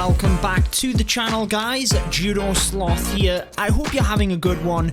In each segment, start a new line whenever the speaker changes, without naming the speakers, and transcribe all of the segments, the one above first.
welcome back to the channel, guys. Judo Sloth here. I hope you're having a good one.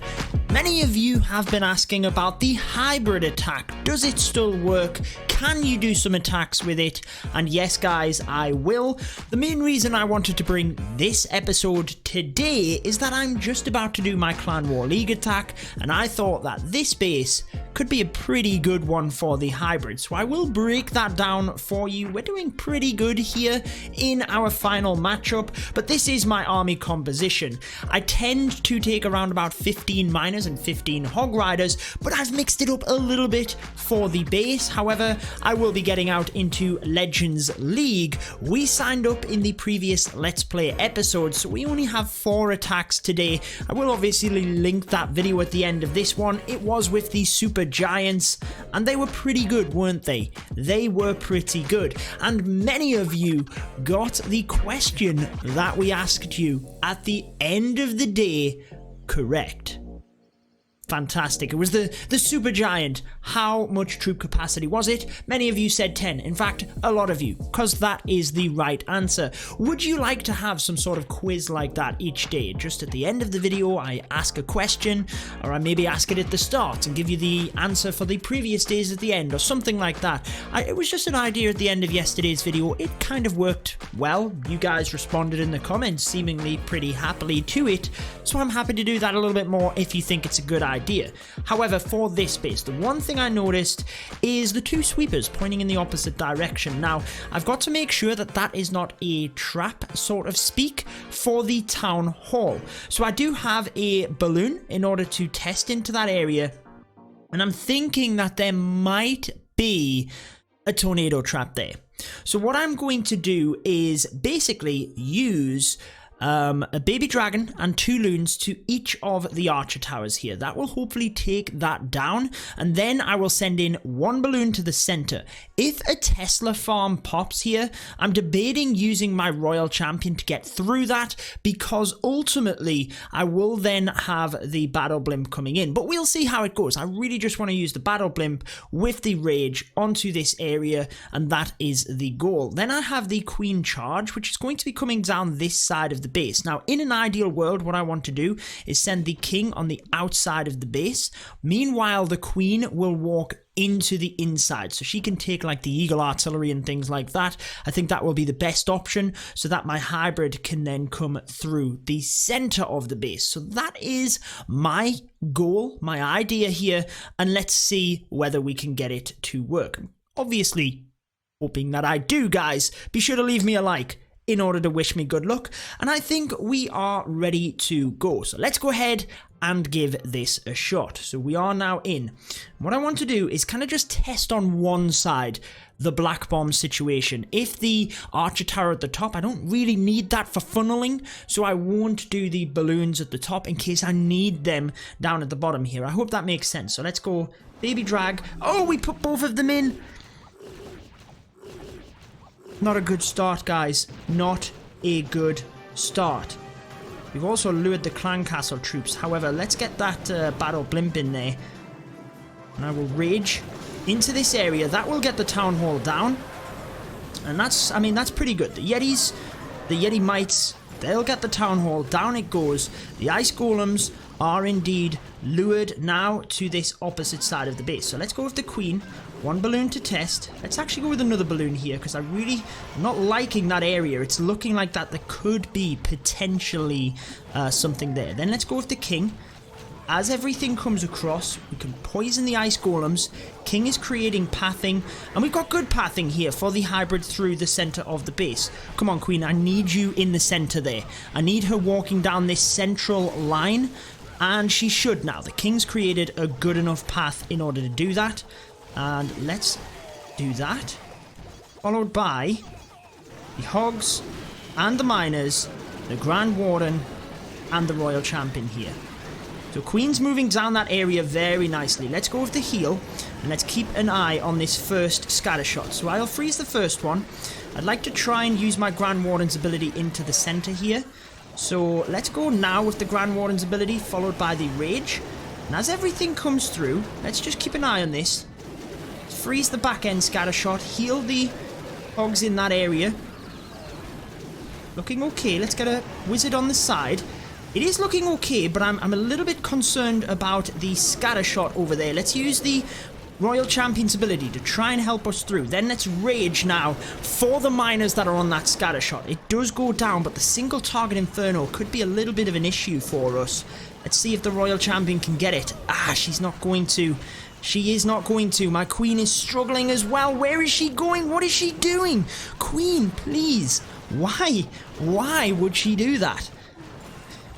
Many of you have been asking about the hybrid attack. Does it still work? Can you do some attacks with it? And yes, guys, I will. The main reason I wanted to bring this episode today is that I'm just about to do my Clan War League attack, and I thought that this base could be a pretty good one for the hybrid. So I will break that down for you. We're doing pretty good here in our final matchup, but this is my army composition. I tend to take around about 15 miners and 15 hog riders, but I've mixed it up a little bit for the base. However, I will be getting out into Legends League. We signed up in the previous Let's Play episode, so we only have 4 attacks today. I will obviously link that video at the end of this one. It was with the Super Giants, and they were pretty good, weren't they? They were pretty good, and many of you got the question that we asked you at the end of the day correct. Fantastic. It was the Super Giant. How much troop capacity was it? Many of you said 10. In fact, a lot of you, because that is the right answer. Would you like to have some sort of quiz like that each day? Just at the end of the video, I ask a question, or I maybe ask it at the start and give you the answer for the previous days at the end, or something like that. It was just an idea at the end of yesterday's video. It kind of worked well. You guys responded in the comments seemingly pretty happily to it, so I'm happy to do that a little bit more if you think it's a good idea. However, for this base, the one thing I noticed is the 2 sweepers pointing in the opposite direction. Now, I've got to make sure that that is not a trap, sort of speak, for the town hall. So I do have a balloon in order to test into that area, and I'm thinking that there might be a tornado trap there. So what I'm going to do is basically use a baby dragon and 2 loons to each of the archer towers here. That will hopefully take that down, and then I will send in 1 balloon to the center. If a Tesla farm pops here, I'm debating using my royal champion to get through that, because ultimately I will then have the battle blimp coming in, but we'll see how it goes. I really just want to use the battle blimp with the rage onto this area, and that is the goal. Then I have the queen charge, which is going to be coming down this side of the base. Now, in an ideal world, what I want to do is send the king on the outside of the base. Meanwhile, the queen will walk into the inside, so she can take like the eagle artillery and things like that. I think that will be the best option, so that my hybrid can then come through the center of the base. So that is my goal, my idea here, and let's see whether we can get it to work. Obviously, hoping that I do, guys. Be sure to leave me a like in order to wish me good luck, and I think we are ready to go. So let's go ahead and give this a shot. So we are now in. What I want to do is kind of just test on one side the black bomb situation. If the archer tower at the top, I don't really need that for funneling, so I won't do the balloons at the top in case I need them down at the bottom here. I hope that makes sense. So let's go baby drag. Oh, we put both of them in. Not a good start, guys. Not a good start. We've also lured the clan castle troops. However, let's get that battle blimp in there. And I will rage into this area. That will get the town hall down. And that's, I mean, that's pretty good. The Yetis, the Yeti mites, they'll get the town hall. Down it goes. The ice golems are indeed lured now to this opposite side of the base. So let's go with the queen. 1 balloon to test. Let's actually go with another balloon here, because I'm not liking that area. It's looking like that there could be potentially something there. Then let's go with the king. As everything comes across, we can poison the ice golems. King is creating pathing, and we've got good pathing here for the hybrid through the center of the base. Come on, queen, I need you in the center there. I need her walking down this central line, and she should now. The king's created a good enough path in order to do that. And let's do that, followed by the hogs and the miners, the grand warden, and the royal champion here. So queen's moving down that area very nicely. Let's go with the heal, and let's keep an eye on this first scatter shot. So I'll freeze the first one. I'd like to try and use my grand warden's ability into the center here. So let's go now with the grand warden's ability, followed by the rage. And as everything comes through, let's just keep an eye on this. Freeze the back end scatter shot, heal the hogs in that area. Looking okay. Let's get a wizard on the side. It is looking okay, but I'm a little bit concerned about the scatter shot over there. Let's use the Royal Champion's ability to try and help us through. Then let's rage now for the miners that are on that scatter shot. It does go down, but the single target Inferno could be a little bit of an issue for us. Let's see if the Royal Champion can get it. Ah, she's not going to. She is not going to. My queen is struggling as well. Where is she going? What is she doing? Queen, please. Why? Why would she do that?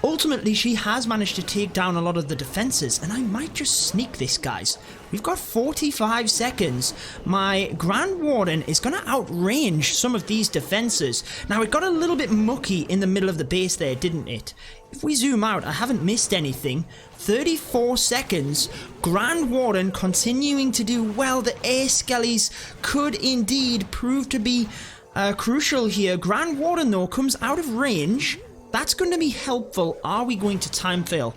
Ultimately, she has managed to take down a lot of the defenses, and I might just sneak this, guys. We've got 45 seconds. My Grand Warden is going to outrange some of these defenses. Now, it got a little bit mucky in the middle of the base there, didn't it? If we zoom out, I haven't missed anything. 34 seconds. Grand Warden continuing to do well. The air skellies could indeed prove to be crucial here. Grand Warden, though, comes out of range. That's going to be helpful. Are we going to time fail?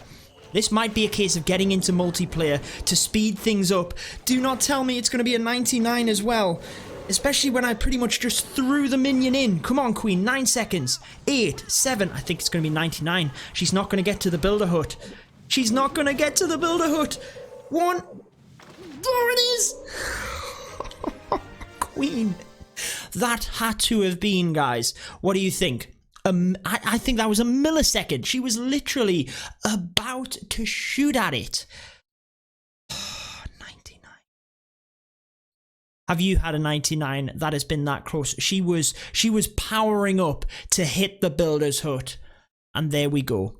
This might be a case of getting into multiplayer to speed things up. Do not tell me it's going to be a 99 as well. Especially when I pretty much just threw the minion in. Come on, Queen. 9 seconds. 8, 7. I think it's going to be 99. She's not going to get to the Builder Hut. She's not going to get to the Builder Hut. 1. There it is. Queen. That had to have been, guys. What do you think? I think that was a millisecond. She was literally about to shoot at it. 99. Have you had a 99 that has been that close? She was powering up to hit the Builder's Hut. And there we go.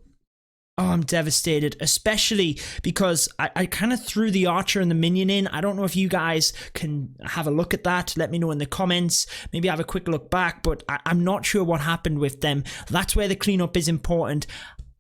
Oh, I'm devastated, especially because I kind of threw the archer and the minion in. I don't know if you guys can have a look at that. Let me know in the comments. Maybe have a quick look back, but I'm not sure what happened with them. That's where the cleanup is important.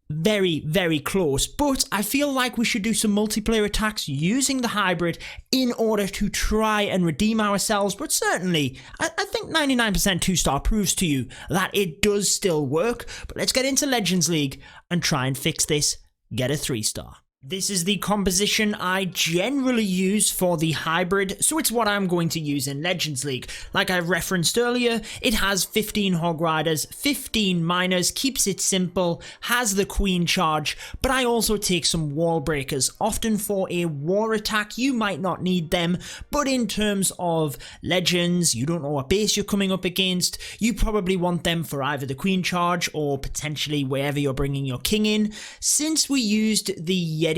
Very, very close. But I feel like we should do some multiplayer attacks using the hybrid in order to try and redeem ourselves. But certainly, I think 99% 2-star proves to you that it does still work. But let's get into Legends League and try and fix this. Get a 3-star. This is the composition I generally use for the hybrid, so it's what I'm going to use in Legends League. Like I referenced earlier, it has 15 Hog Riders, 15 Miners, keeps it simple, has the Queen charge, but I also take some Wall Breakers. Often for a war attack, you might not need them, but in terms of Legends, you don't know what base you're coming up against, you probably want them for either the Queen charge or potentially wherever you're bringing your King in. Since we used the Yeti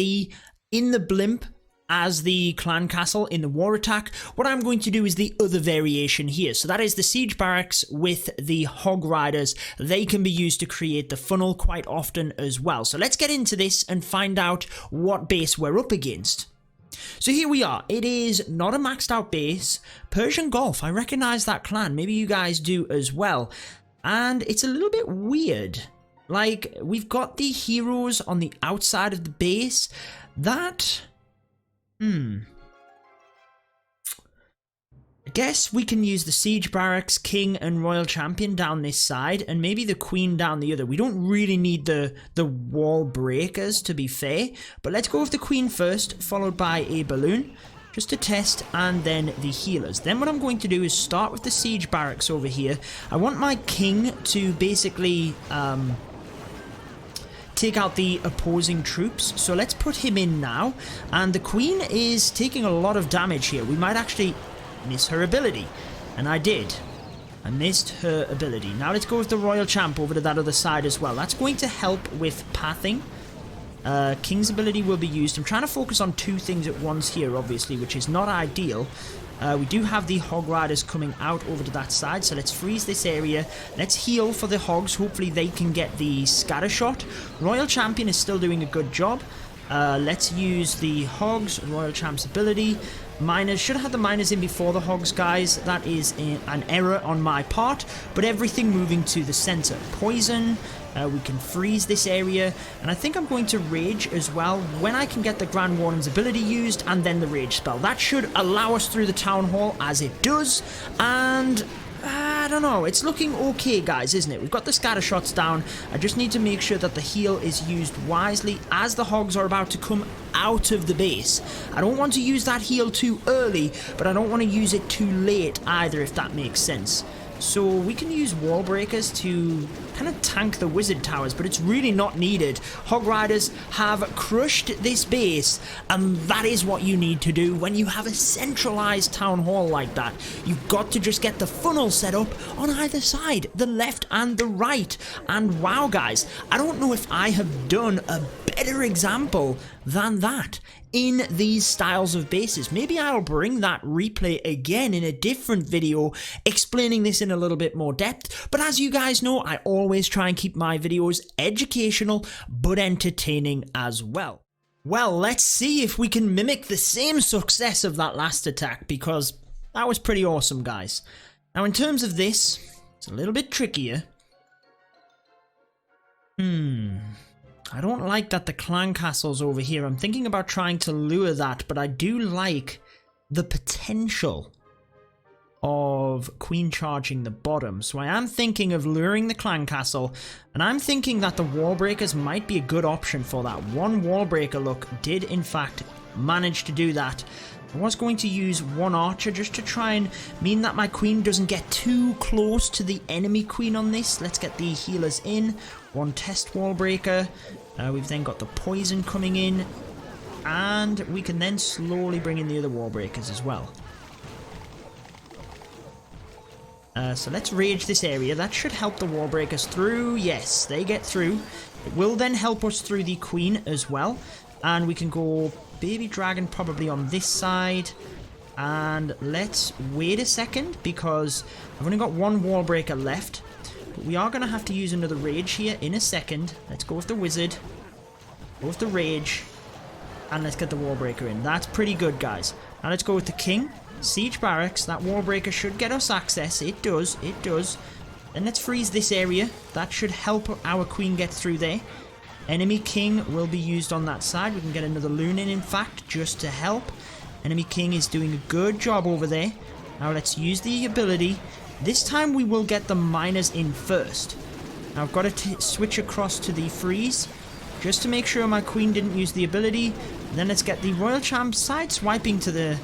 in the blimp as the clan castle in the war attack, what I'm going to do is the other variation here. So that is the siege barracks with the hog riders. They can be used to create the funnel quite often as well. So let's get into this and find out what base we're up against. So here we are. It is not a maxed out base. Persian Gulf, I recognize that clan. Maybe you guys do as well. And it's a little bit weird. Like, we've got the heroes on the outside of the base. That... I guess we can use the Siege Barracks, King and Royal Champion down this side, and maybe the Queen down the other. We don't really need the Wall Breakers, to be fair. But let's go with the Queen first, followed by a Balloon, just to test, and then the healers. Then what I'm going to do is start with the Siege Barracks over here. I want my King to basically... take out the opposing troops, so let's put him in now. And the Queen is taking a lot of damage here. We might actually miss her ability, and I did. I missed her ability. Now let's go with the Royal Champ over to that other side as well. That's going to help with pathing. King's ability will be used. I'm trying to focus on two things at once here, obviously, which is not ideal. We do have the Hog Riders coming out over to that side, so let's freeze this area. Let's heal for the Hogs. Hopefully they can get the scatter shot. Royal Champion is still doing a good job. Let's use the Hogs, Royal Champ's ability. Miners, should have had the Miners in before the Hogs, guys. That is an error on my part, but everything moving to the center. Poison. We can freeze this area, and I think I'm going to Rage as well when I can get the Grand Warden's ability used, and then the Rage spell. That should allow us through the Town Hall, as it does, and I don't know, it's looking okay, guys, isn't it? We've got the scatter shots down. I just need to make sure that the heal is used wisely as the Hogs are about to come out of the base. I don't want to use that heal too early, but I don't want to use it too late either, if that makes sense. So we can use wall breakers to kind of tank the wizard towers, but it's really not needed. Hog Riders have crushed this base, and that is what you need to do when you have a centralized town hall like that. You've got to just get the funnel set up on either side, the left and the right. And wow, guys, I don't know if I have done a better example than that in these styles of bases. Maybe I'll bring that replay again in a different video explaining this in a little bit more depth, but as you guys know, I always try and keep my videos educational but entertaining as well. Well, let's see if we can mimic the same success of that last attack, because that was pretty awesome, guys. Now in terms of this, it's a little bit trickier. I don't like that the clan castle's over here. I'm thinking about trying to lure that, but I do like the potential of queen charging the bottom. So I am thinking of luring the clan castle, and I'm thinking that the wall breakers might be a good option for that. One wall breaker, look, did in fact manage to do that. I was going to use one archer just to try and mean that my queen doesn't get too close to the enemy queen on this. Let's get the healers in. One test wall breaker. We've then got the poison coming in, and we can then slowly bring in the other wall breakers as well. So let's rage this area. That should help the wall breakers through. Yes, they get through. It will then help us through the queen as well. And we can go baby dragon probably on this side. And let's wait a second, because I've only got one wall breaker left. But we are going to have to use another rage here in a second. Let's go with the wizard. Go with the rage. And let's get the wall breaker in. That's pretty good, guys. Now let's go with the king. Siege barracks. That wall breaker should get us access. It does. It does. Then let's freeze this area. That should help our queen get through there. Enemy king will be used on that side. We can get another loon in fact, just to help. Enemy king is doing a good job over there. Now let's use the ability. This time we will get the miners in first. Now I've got to switch across to the freeze, just to make sure my queen didn't use the ability. And then let's get the royal charm side swiping to the,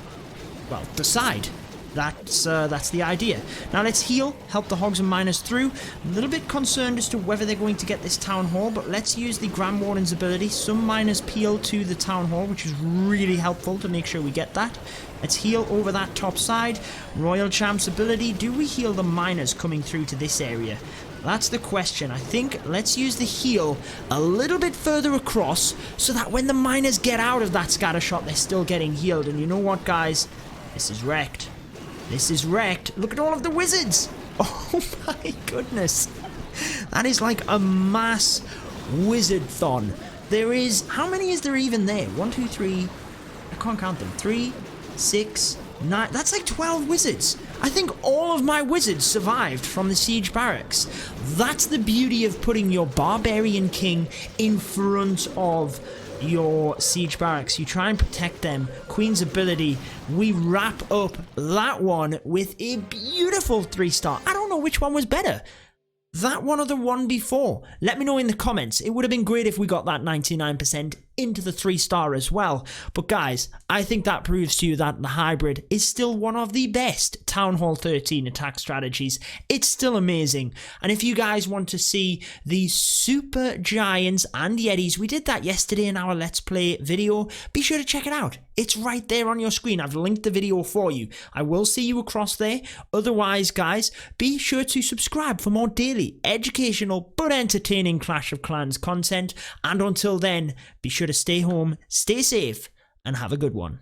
well, the side. That's the idea. Now let's heal, help the Hogs and Miners through. A little bit concerned as to whether they're going to get this town hall, but let's use the Grand Warden's ability. Some miners peel to the town hall, which is really helpful to make sure we get that. Let's heal over that top side. Royal Champ's ability. Do we heal the miners coming through to this area? That's the question. I think let's use the heal a little bit further across, so that when the miners get out of that scatter shot, they're still getting healed. And you know what, guys? This is wrecked. This is wrecked. Look at all of the wizards. Oh my goodness. That is like a mass wizard-thon. There is... How many is there even there? 1, 2, 3... I can't count them. 3, 6, 9... That's like 12 wizards. I think all of my wizards survived from the siege barracks. That's the beauty of putting your barbarian king in front of your siege barracks. You try and protect them. Queen's ability, we wrap up that one with a beautiful 3-star. I don't know which one was better, that one or the one before. Let me know in the comments. It would have been great if we got that 99% into the 3-star as well. But guys, I think that proves to you that the hybrid is still one of the best Town Hall 13 attack strategies. It's still amazing. And if you guys want to see the super giants and yetis, we did that yesterday in our Let's Play video, be sure to check it out. It's right there on your screen. I've linked the video for you. I will see you across there. Otherwise, guys, be sure to subscribe for more daily, educational, but entertaining Clash of Clans content. And until then, be sure to stay home, stay safe, and have a good one.